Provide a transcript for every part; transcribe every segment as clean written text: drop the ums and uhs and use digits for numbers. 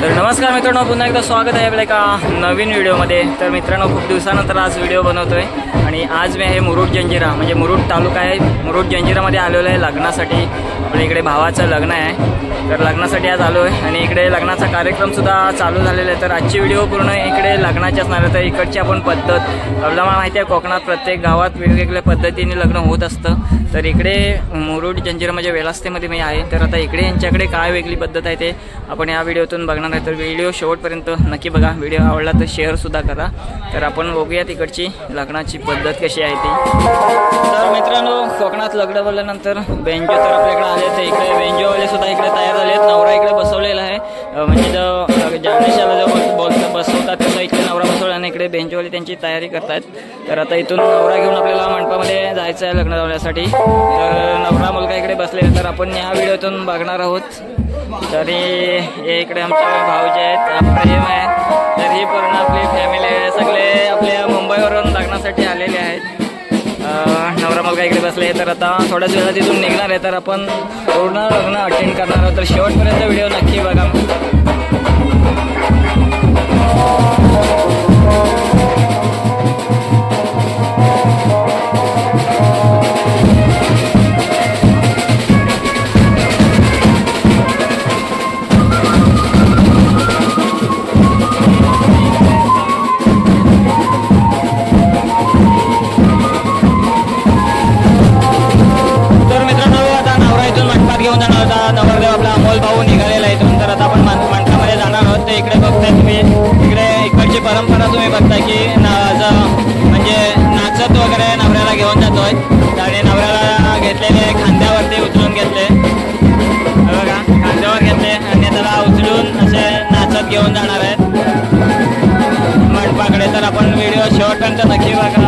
तर नमस्कार मित्रांनो, पुन्हा एकदा स्वागत आहे आपल्या एका नवीन व्हिडिओमध्ये। तर मित्रांनो, खूप दिवसानंतर आज व्हिडिओ बनवतोय आणि आज मी आहे मुरुड जंजिरा म्हणजे मुरुड तालुका आहे, मुरुड जंजिरामध्ये आलेलो आहे लग्नासाठी। आपल्या इकडे भावाचं लग्न आहे, तर लग्नासाठी आज आलो आहे आणि इकडे लग्नाचा कार्यक्रमसुद्धा चालू झालेला आहे। तर आजची व्हिडिओ पूर्ण इकडे लग्नाची असणार आहे। तर इकडची आपण पद्धत, आपल्याला माहिती आहे कोकणात प्रत्येक गावात वेगवेगळ्या पद्धतीने लग्न होत असतं। तर इकडे मुरुड जंजिरा म्हणजे वेलास्तेमध्ये मी आहे, तर आता इकडे यांच्याकडे काय वेगळी पद्धत आहे ते आपण या व्हिडिओतून बघणार आहे। तर व्हिडिओ शेवटपर्यंत नक्की बघा, व्हिडिओ आवडला तर शेअरसुद्धा करा। तर आपण बघूया तिकडची लग्नाची पद्धत कशी आहे ती। तर मित्रांनो, कोकणात लग्न बोलल्यानंतर बेंजो तर आपल्याकडे आले, तर इकडे बेंजोवाले सुद्धा इकडे तयार झाले आहेत। नवरा इकडे बसवलेला आहे, म्हणजे जो जानेशाला जो बसवतात तसं इकडे नवरा बसवला आणि इकडे बेंजोवाले त्यांची तयारी करतायत। तर आता इथून नवरा घेऊन आपल्याला मंडपामध्ये जायचं आहे लग्न लावण्यासाठी। तर नवरा मुलगा इकडे बसले, तर आपण या व्हिडिओतून बघणार आहोत। तरी हे इकडे आमचे भाऊजी आहेत, प्रेम आहे, तर ही पूर्ण आपली फॅमिली आहे, सगळे आपल्या मुंबईवरून लग्नासाठी आलेले आहेत। नवरा मुलगा इकडे बसले, तर आता थोड्याच वेळात तिथून निघणार आहे। तर आपण पूर्ण लग्न अटेंड करणार आहोत, तर शेवटपर्यंत व्हिडिओ नक्की बघा। घेऊन जाणार होता नवरदेव आपला अमोल भाऊ निघालेला आहे इथून। तर आता आपण मंडपामध्ये जाणार आहोत। तर इकडे बघताय तुम्ही, इकडची परंपरा तुम्ही बघताय की म्हणजे नाचत वगैरे नवऱ्याला घेऊन जातोय आणि नवऱ्याला घेतलेले खांद्यावरती उचलून घेतले, बघा खांद्यावर घेतले आणि त्याला उचलून असे नाचत घेऊन जाणार आहेत मंडपाकडे। तर आपण व्हिडिओ शेवटपर्यंत नक्की बघा।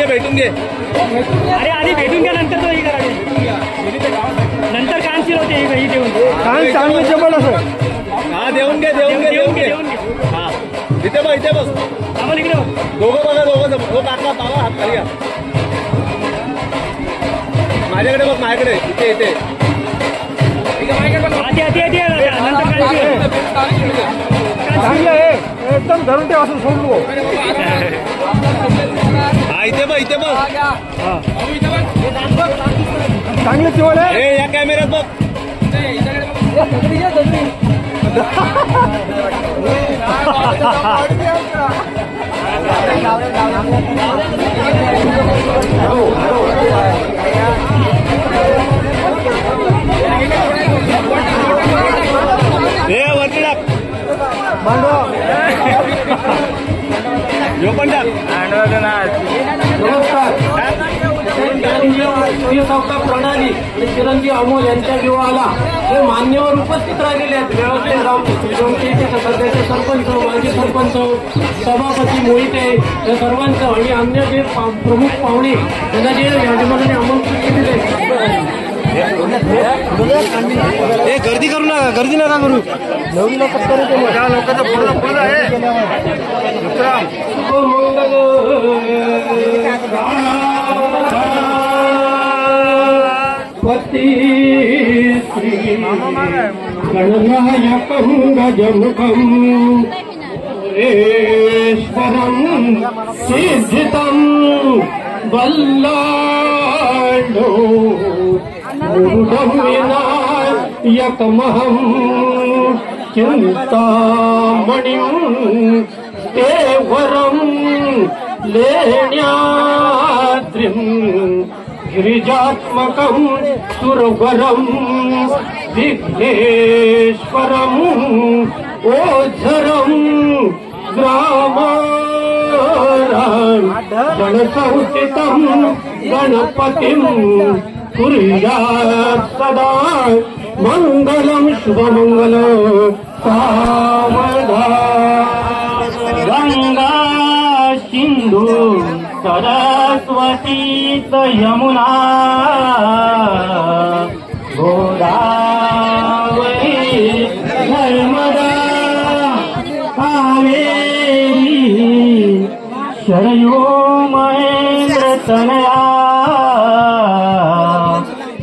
भेटून घे अरे आधी भेटून घ्या, नंतर तो हे करा, नंतर कान शिरवते ही देऊन कान चांगलं जबड असं। हा देऊन घे हा इथे बस आम्हाला इकडे दोघं बघा, दोघं काका बाबा हात खाली घ्या, माझ्याकडे बघ, माझ्याकडे इथे चांगलं आहे एकदम, धरून ठेवा असं सोडलो। हा इथे बघ चांगलं चिवड आहे या कॅमेऱ्यात बघ. वरती टाक यो पण टाक. प्रणाली आणि चिरंजीव अमोल यांच्या विवाहाला हे मान्यवर उपस्थित राहिलेले आहेत. व्यवस्थित राम सध्याचे सरपंच, माजी सरपंच, सभापती मोहिते या सर्वांचं आणि अन्य जे प्रमुख पाहुणे त्यांना जे याजमानाने आमंत्रित केलेले गर्दी करू नका, गर्दी नका करू. नवीन लोकांचा पूर्ण आहे. पती श्री गणनायकं गजमुखं सुरेश्वरं सिद्धितं वल्लाण्डो विनायकमहं चिन्तामणिं देवरं लेण्याद्रिं गिरिजात्मकं सुरवरं विघ्नेश्वरं ओझरं ग्रामारां गणसंस्थितं गणपतिं कुर्यात् सदा मंगलं शुभमंगलं सावधान. गंगा सिंधु सरस्वती यमुना गोदावरी नर्मदा कावेरी शरयो महेंद्र तनया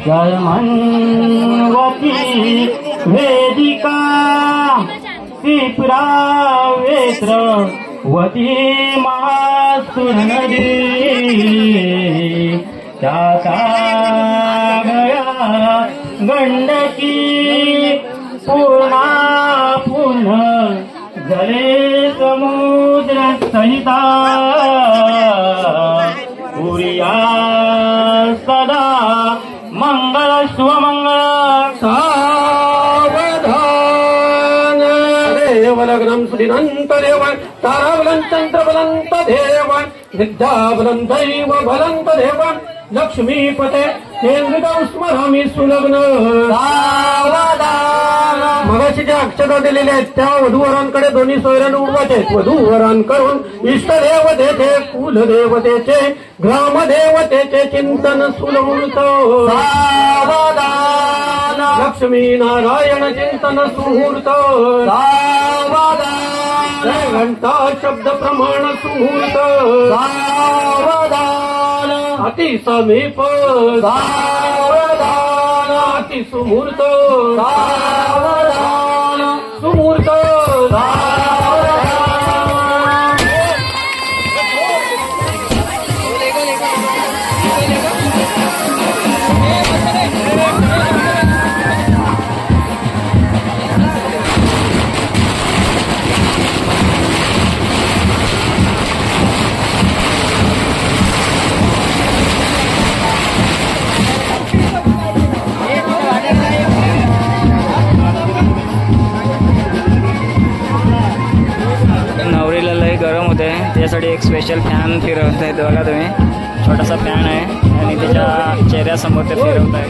जलमन्वती वेदिका क्षिप्रा वेत्रवती महासुर नदी चातागया गंडकी पूर्णा पूर्ण जले समुद्र सहिता पुरिया सदा मंगल शुभमंगल. सावधान देवलग्नं श्रीनंत देव ताराबलं चंद्रबलंत देव विद्याबलं दैव बलंत देव लक्ष्मीपते केंद्रितं स्मरामि सुलग्न. सावधान. मगाशी ज्या अक्षता दिलेल्या आहेत त्या वधूवरांकडे दोन्ही सोयऱ्याने उडवायचे आहेत. वधूवरांकडून इष्टदेवतेचे, कुलदेवतेचे, ग्रामदेवतेचे चिंतन सुलभूत. सावधान. लक्ष्मी नारायण चिंतन सुहूर्त. सावधान. घंटा शब्द प्रमाण सुहूर्त. सावधान. अति समीप. सावधान. अति सुमूर्त. सावधान. सुमूर्त. गरम होते त्यासाठी एक स्पेशल फॅन फिरवत आहेत बघा तुम्ही. छोटासा फॅन आहे आणि त्याच्या चेहऱ्यासमोर ते फिरवत आहे.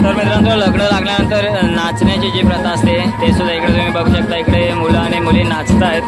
तर मित्रांनो लग्न लागल्यानंतर नाचण्याची जी प्रथा असते ते सुद्धा इकडे तुम्ही बघू शकता. इकडे मुलं आणि मुली नाचत आहेत.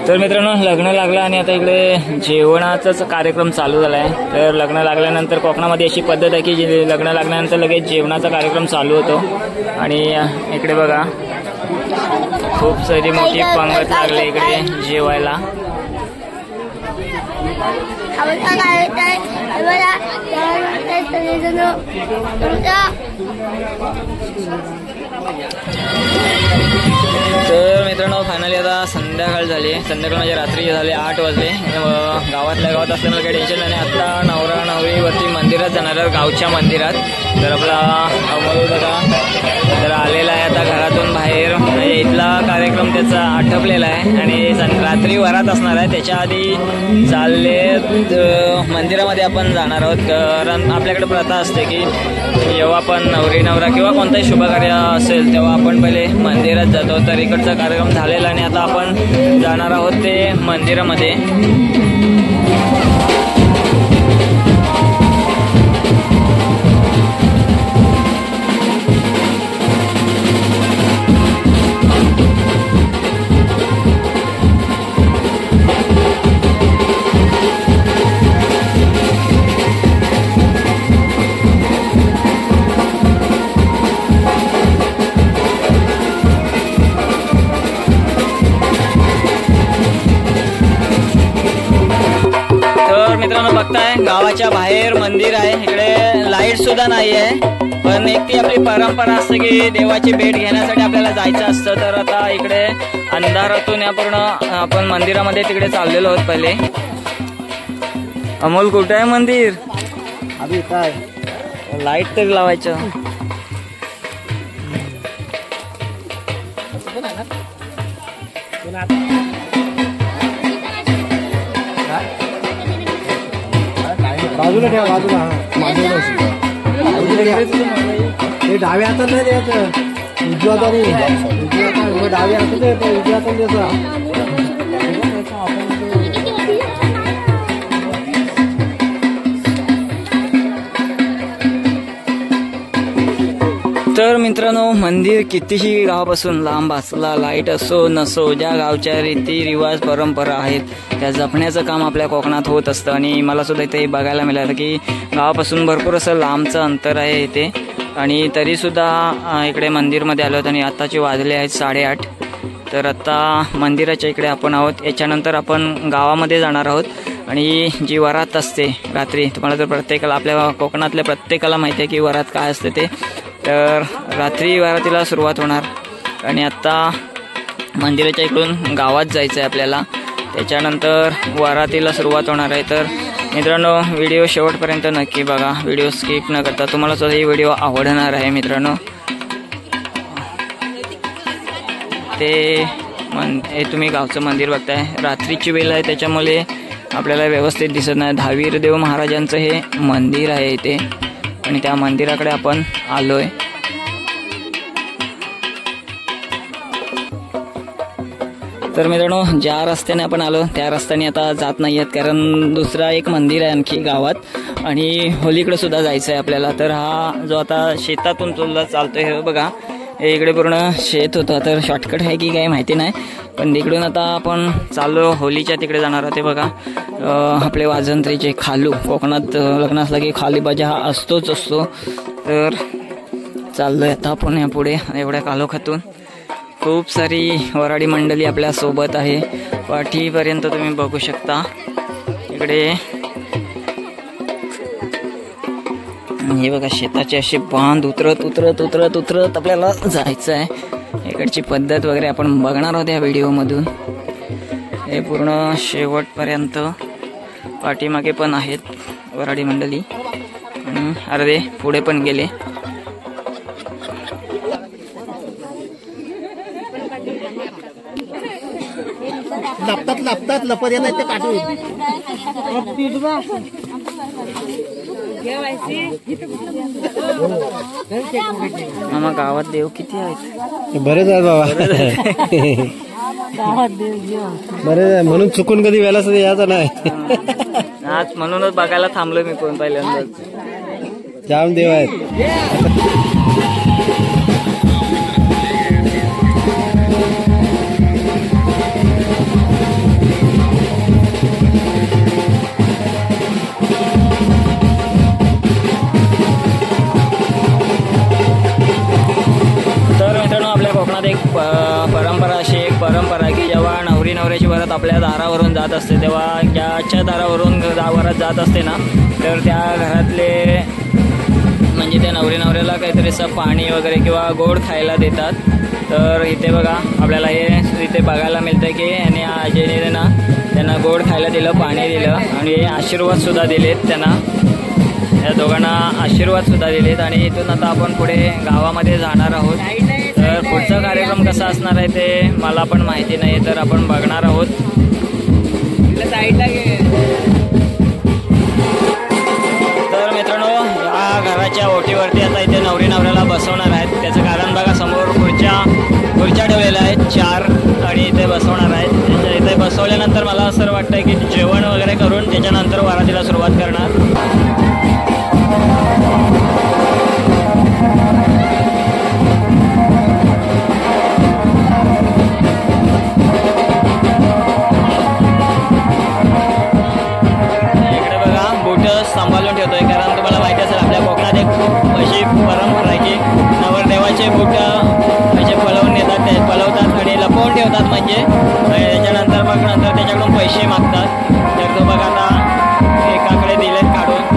तर मित्रांनो लग्न लागलं आणि आता इकडे जेवणाचाच कार्यक्रम चालू झाला आहे. तर लग्न लागल्यानंतर कोकणामध्ये अशी पद्धत आहे की लग्न लागल्यानंतर लगेच जेवणाचा कार्यक्रम चालू होतो. आणि इकडे बघा खूप सारी मोठी पंगत लागली इकडे जेवायला. तर मित्रांनो फायनली आता संध्याकाळ झाली. संध्याकाळ म्हणजे रात्री झाले 8 वाजले. गावातल्या गावात असल्यामुळे काही टेन्शन नाही. आता नवरा नवरीवरती मंदिरात जाणार गावच्या मंदिरात. तर आपला अमोल दादा तर आलेला आहे आता घरातून बाहेर. म्हणजे इथला कार्यक्रम त्याचा आटपलेला आहे आणि रात्री वरात असणार आहे. त्याच्या आधी चालले मंदिरामध्ये आपण जाणार आहोत. कारण आपल्याकडे प्रथा असते की जेव्हा पण नवरी नवरा किंवा कोणताही शुभकार्य असेल तेव्हा आपण पहिले मंदिरात जातो. तर इकडचा कार्यक्रम झालेला आणि आता आपण जाणार आहोत ते मंदिरामध्ये. मित्रांनो बघताय गावाच्या बाहेर मंदिर आहे. इकडे लाईट सुद्धा नाही आहे. पण एक ती आपली परंपरा असते की देवाची भेट घेण्यासाठी आपल्याला जायचं असतं. तर आता इकडे अंधारातून या पूर्ण आपण मंदिरामध्ये तिकडे चाललेलो आहोत. पहिले अमोल कुठे आहे मंदिर? अभी काय लाईट तरी लावायचं. बाजूला ठेवा बाजूला. हे डाव्या हातात नाही द्यायचं. उजव्या हाताने डाव्या हातात द्यायचं. उजव्या हातात द्यायचा. तर मित्रांनो मंदिर कितीही गावापासून लांब असला लाईट असो नसो ज्या गावच्या रीती रिवाज परंपरा आहेत त्या जपण्याचं काम आपल्या कोकणात होत असतं. आणि मला सुद्धा इथे बघायला मिळालं की गावापासून भरपूर असं लांबचं अंतर आहे इथे. आणि तरीसुद्धा इकडे मंदिरमध्ये आलो आहोत आणि आत्ताचे वाजले आहेत 8:30. तर आता मंदिराच्या इकडे आपण आहोत. याच्यानंतर आपण गावामध्ये जाणार आहोत. आणि जी वरात असते रात्री तुम्हाला तर प्रत्येकाला आपल्या कोकणातल्या प्रत्येकाला माहिती आहे की वरात काय असते ते. तर रात्री वरातीला सुरुवात होणार आणि आत्ता मंदिराच्या इकडून गावात जायचं आहे आपल्याला. त्याच्यानंतर वरातीला सुरुवात होणार आहे. तर मित्रांनो व्हिडिओ शेवटपर्यंत नक्की बघा. व्हिडिओ स्किप न करता तुम्हाला सुद्धा ही व्हिडिओ आवडणार आहे मित्रांनो. हे तुम्ही गावचं मंदिर बघताय. रात्रीची वेळ आहे त्याच्यामुळे आपल्याला व्यवस्थित दिसत नाही. धावीरदेव महाराजांचं हे मंदिर आहे इथे आणि त्या मंदिराकडे आपण आलोय. तर मित्रांनो ज्या रस्त्याने आपण आलो त्या रस्त्याने आता जात नाही आहेत कारण दुसरा एक मंदिर आहे आणखी गावात आणि होलीकडे सुद्धा जायचं आहे आपल्याला. तर हा जो आता शेतातून तुला चालतोय हे बघा हे इकडे पूर्ण शेत होतं. तर शॉर्टकट आहे की काही माहिती नाही पण तिकडून आता आपण चाललो होलीच्या तिकडे जाणार आहोत. ते बघा आपले वाजंत्रीचे खालू कोकणात लग्न असलं की खाली बाजा हा असतोच असतो. तर चाललोय आता आपण यापुढे एवढ्या कालोखातून. खूप सारी वराडी मंडळी आपल्या सोबत आहे. पाठीपर्यंत तुम्ही बघू शकता. इकडे हे बघा शेताचे असे बांध उतरत उतरत उतरत उतरत आपल्याला जायचं आहे. इकडची पद्धत वगैरे आपण बघणार आहोत या व्हिडिओमधून. हे पूर्ण शेवटपर्यंत पाठीमागे पण आहेत वराडी मंडळी आणि अर्धे पुढे पण गेले. लपतात लपत येत ते काढून मामा गावात देव किती आहेत? बरेच आहे बाबा. बरेच आहे म्हणून चुकून कधी वेळा सुद्धा यायचं नाही. आज म्हणूनच बघायला थांबलो मी पण पहिल्यांदा. जाम देव आहेत. नवऱ्याची वरात आपल्या दारावरून जात असते तेव्हा ज्याच्या दारावरून वरात जात असते ना तर त्या घरातले म्हणजे त्या नवऱ्याला काहीतरी असं पाणी वगैरे किंवा गोड खायला देतात. तर इथे बघा आपल्याला हे इथे बघायला मिळतं की आणि आजीने ना त्यांना गोड खायला दिलं, पाणी दिलं आणि आशीर्वादसुद्धा दिलेत त्यांना. या दोघांना आशीर्वादसुद्धा दिलेत आणि इथून आता आपण पुढे गावामध्ये जाणार आहोत. तर पुढचा कार्यक्रम कसा असणार आहे ते मला पण माहिती नाही, तर आपण बघणार आहोत. तर मित्रांनो या घराच्या ओटीवरती आता इथे नवऱ्याला बसवणार आहेत. त्याचं कारण बघा समोर खुर्च्या ठेवलेल्या आहेत 4 आणि इथे बसवणार आहेत. इथे बसवल्यानंतर मला असं वाटतं की जेवण वगैरे करून त्याच्यानंतर वरातीला सुरुवात करणार. सांभाळून ठेवतोय कारण तुम्हाला माहिती असेल आपल्या कोकणात एक अशी परंपरा आहे की नवरदेवाचे बूट असे पळवून नेतात, ते पळवतात आणि लपवून ठेवतात म्हणजे त्याच्यानंतर मग नंतर त्याच्याकडून पैसे मागतात. तर तो बघा आता एकाकडे दिलेत काढून.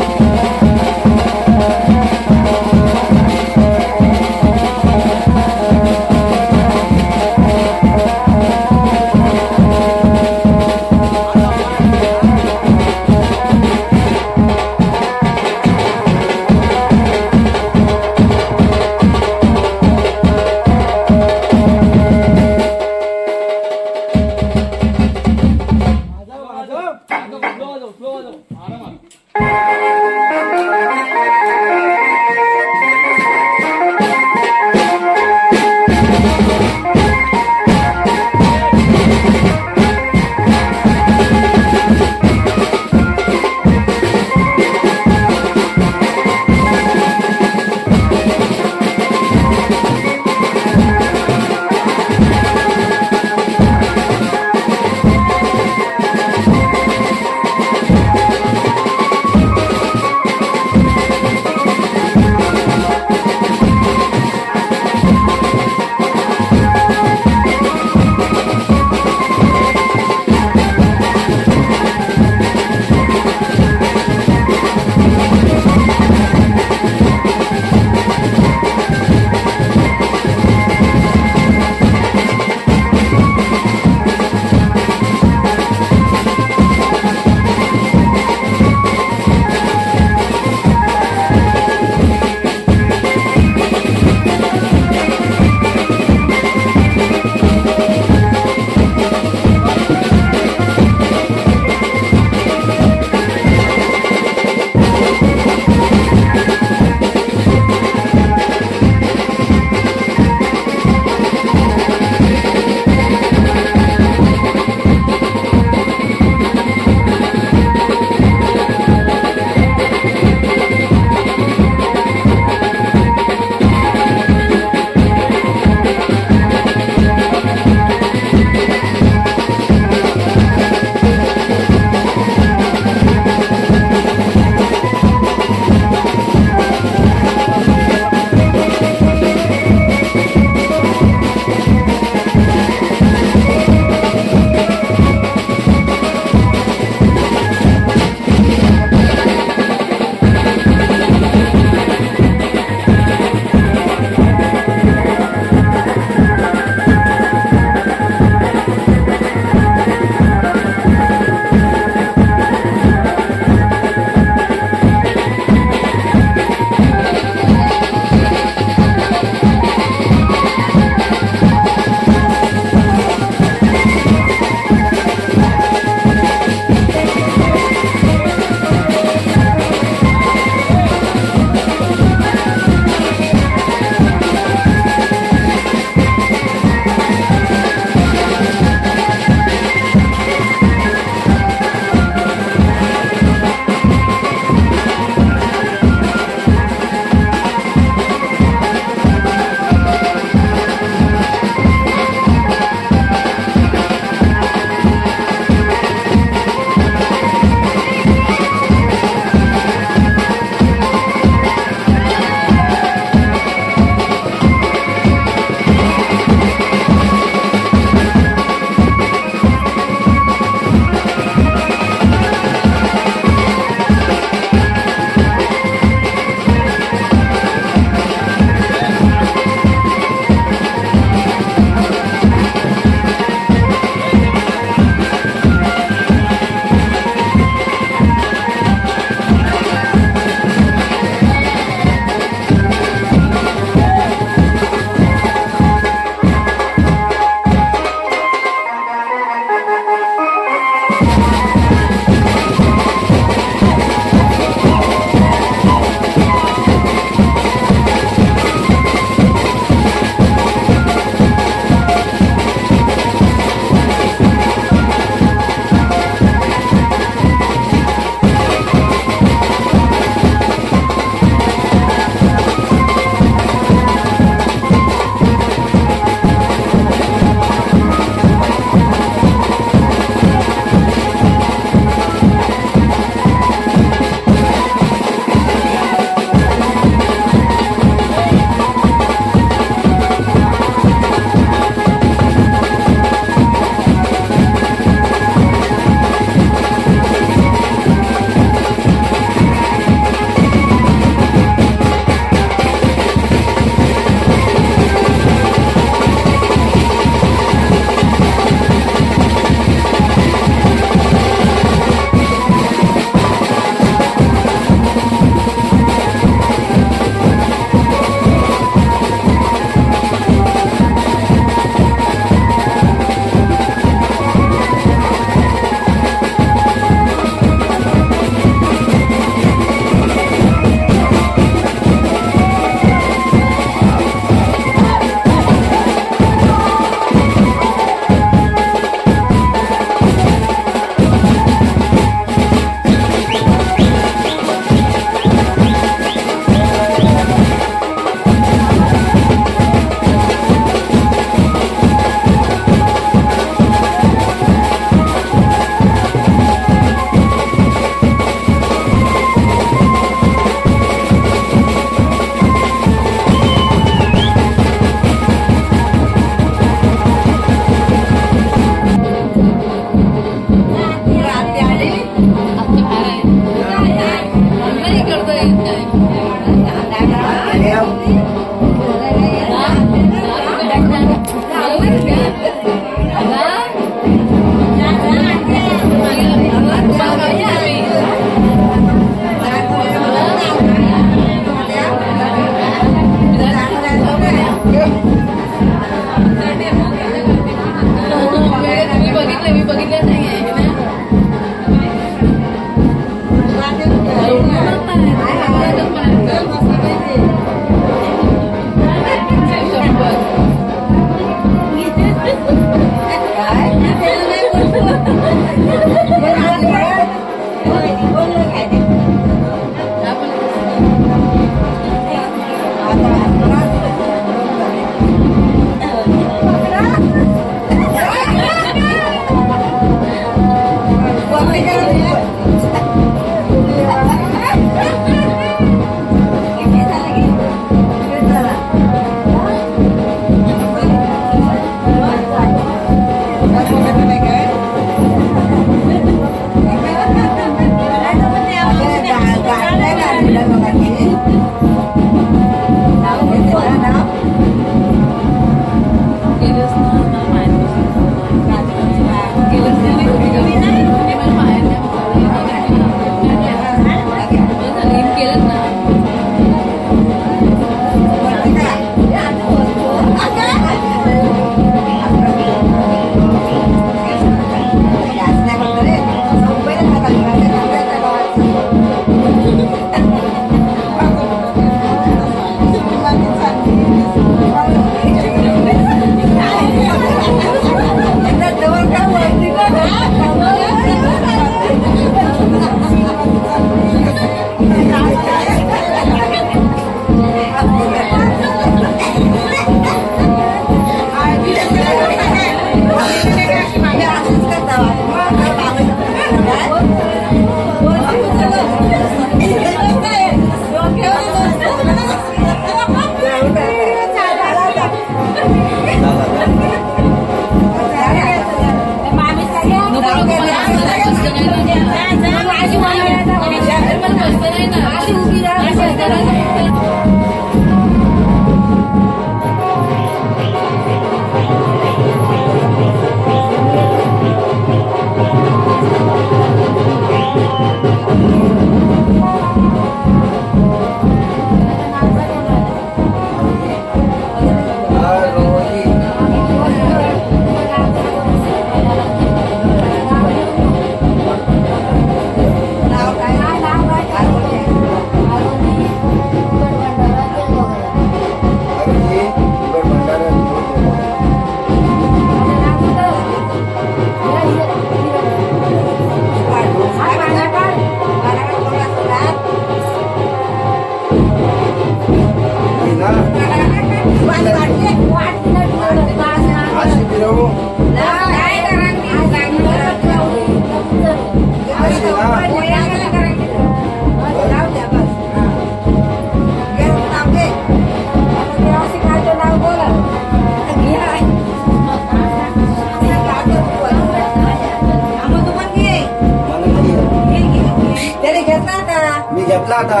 मी घेतला आता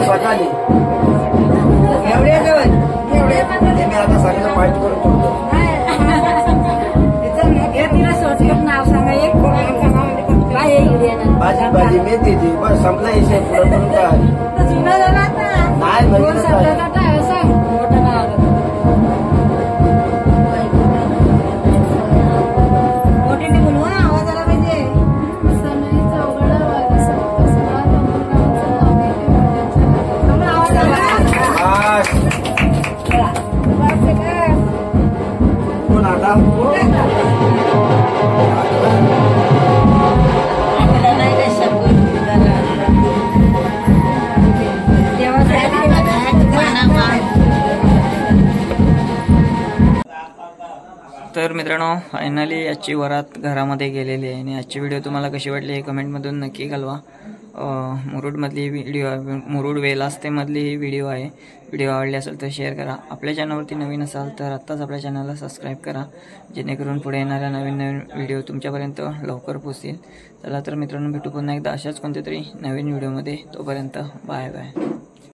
सकाळी मी आता सगळ्यांना पाहिजे करून नाव सांगा एक भाजी भाजी मेथी ती बस संपला विषय पुढे करून काय तर मित्रांनो फायनली आजची वरात घरामध्ये गेलेली आहे आणि आजची व्हिडिओ तुम्हाला कशी वाटली हे कमेंटमधून नक्की कळवा. मुरुडमधली व्हिडिओ मुरुड वेलास्तेमधली ही व्हिडिओ आहे. व्हिडिओ आवडली असेल तर शेअर करा. आपल्या चॅनलवरती नवीन असाल तर आत्ताच आपल्या चॅनलला सबस्क्राईब करा जेणेकरून पुढे येणाऱ्या नवीन नवीन व्हिडिओ तुमच्यापर्यंत लवकर पोहोचतील. चला तर मित्रांनो भेटू पुन्हा एकदा अशाच कोणत्या तरी नवीन व्हिडिओमध्ये. तोपर्यंत बाय बाय.